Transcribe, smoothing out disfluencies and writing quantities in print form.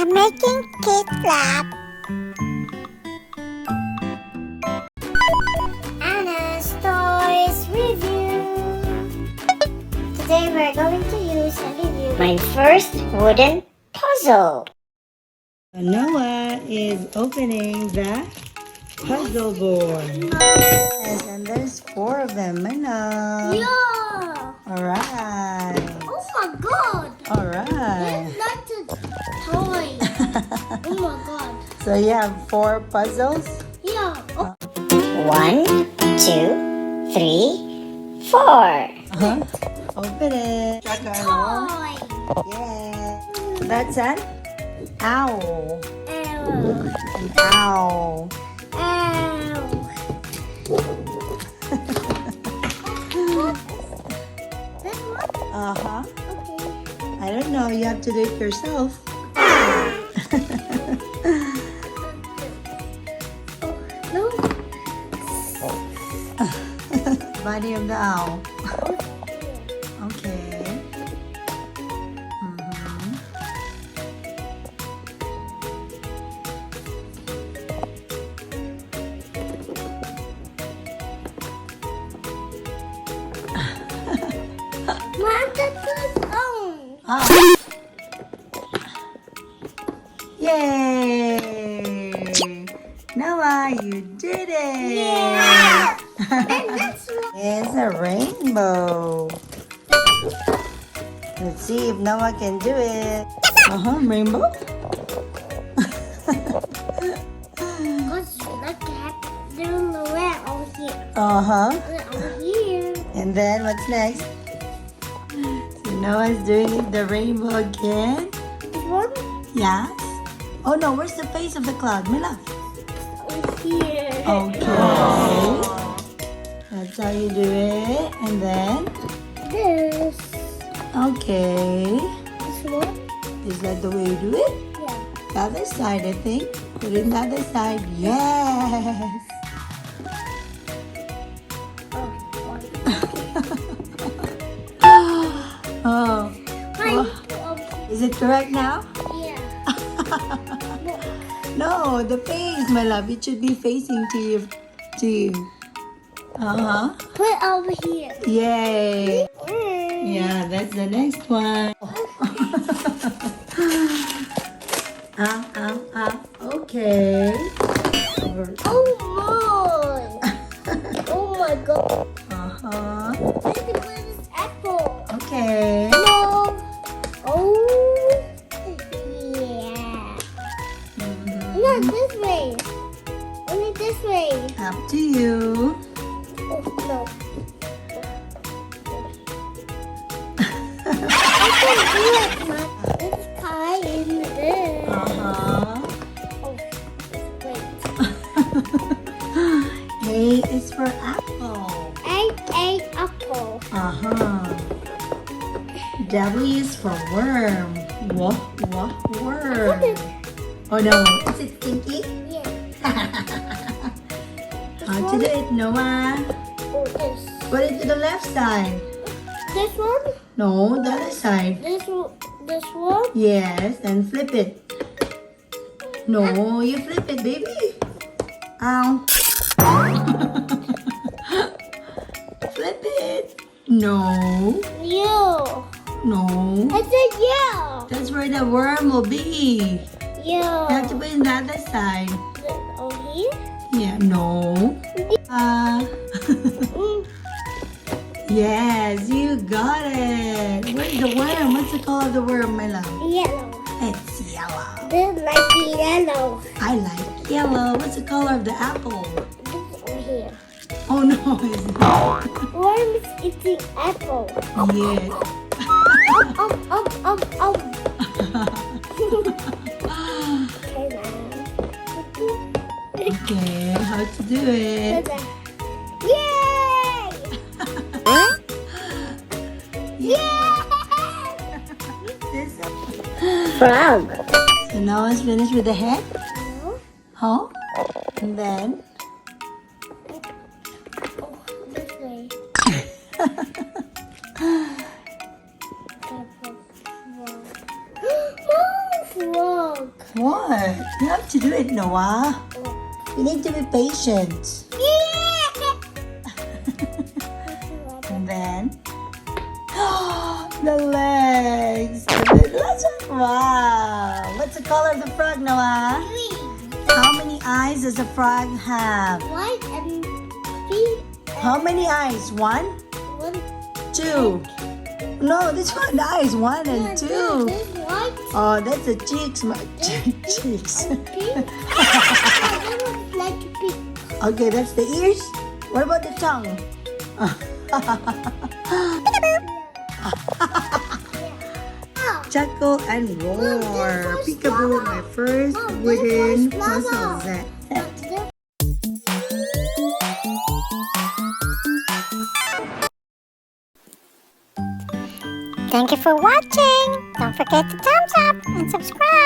I'm making kid lab. Anna's Toys Review. Today we're going to use and review my first wooden puzzle. Noah is opening the puzzle board. Yes, and there's 4 of them. Yeah. Alright. Oh my god. Alright. It's like a toy. Oh my god. So you have 4 puzzles? Yeah. Oh. 1, 2, 3, 4. Open it. Toy. Yeah. That's an owl. Ow. An owl. Ow. This one? Uh-huh. Okay. I don't know. You have to do it yourself. No. Body of the owl. Okay. Mom, that's his own. Ah. Yay! Noah, you did it! Yeah. And this one. It's a rainbow. Let's see if Noah can do it. Rainbow. Because look at there's the red over here. Over here. And then what's next? So Noah's doing the rainbow again. This one Yes. Oh no, where's the face of the cloud, my love? over here. Okay. That's how you do it. And then, This. okay. This one. Is that the way you do it? Yeah. The other side, I think. Put it on the other side. Yes. Oh. Is it correct now? Yeah. No, the face, my love. It should be facing to you. Put it over here. Yay. Yeah, that's the next one. Okay. Oh my. Oh my god. Look at this apple. Okay. No. Oh. Yeah. Not this way. Only this way. Up to you. Oh no. I can do it, Mom. It's kind in this. Oh, wait. A is for apple. A apple. W is for worm. Worm. Oh no, is it stinky? Yeah. How to do it, Noah? Oh, this. Put it to the left side. This one? No, the other side. This one? Yes, and flip it. No, you flip it, baby. Ow. Flip it. No. Yeah. No. I said yeah. That's where the worm will be. You have to Yeah. put it on the other side. Over here? Yeah, no. Yes, you got it. Where's the worm? What's the color of the worm, my love? Yellow. It's yellow. This like yellow. I like yellow. What's the color of the apple? This over here. Oh no, it's not. Worm is eating apple. Yes. Okay, now. Okay, how to do it? Yay! Yay! This. Frog. So now it's finished with the head. No. Oh, and then. Oh, this way. Oh, frog. What? You have to do it, Noah. You need to be patient. And then the legs. Wow. What's the color of the frog, Noah? How many eyes does a frog have? White and pink. How many eyes? One? One. Two. No, this one eyes. One and two. White Oh, that's the cheeks. Cheeks. and pink. I don't like pink. Okay, that's the ears. What about the tongue? Chuckle and roar. Peekaboo, my first wooden puzzle set. Thank you for watching. Don't forget to thumbs up and subscribe.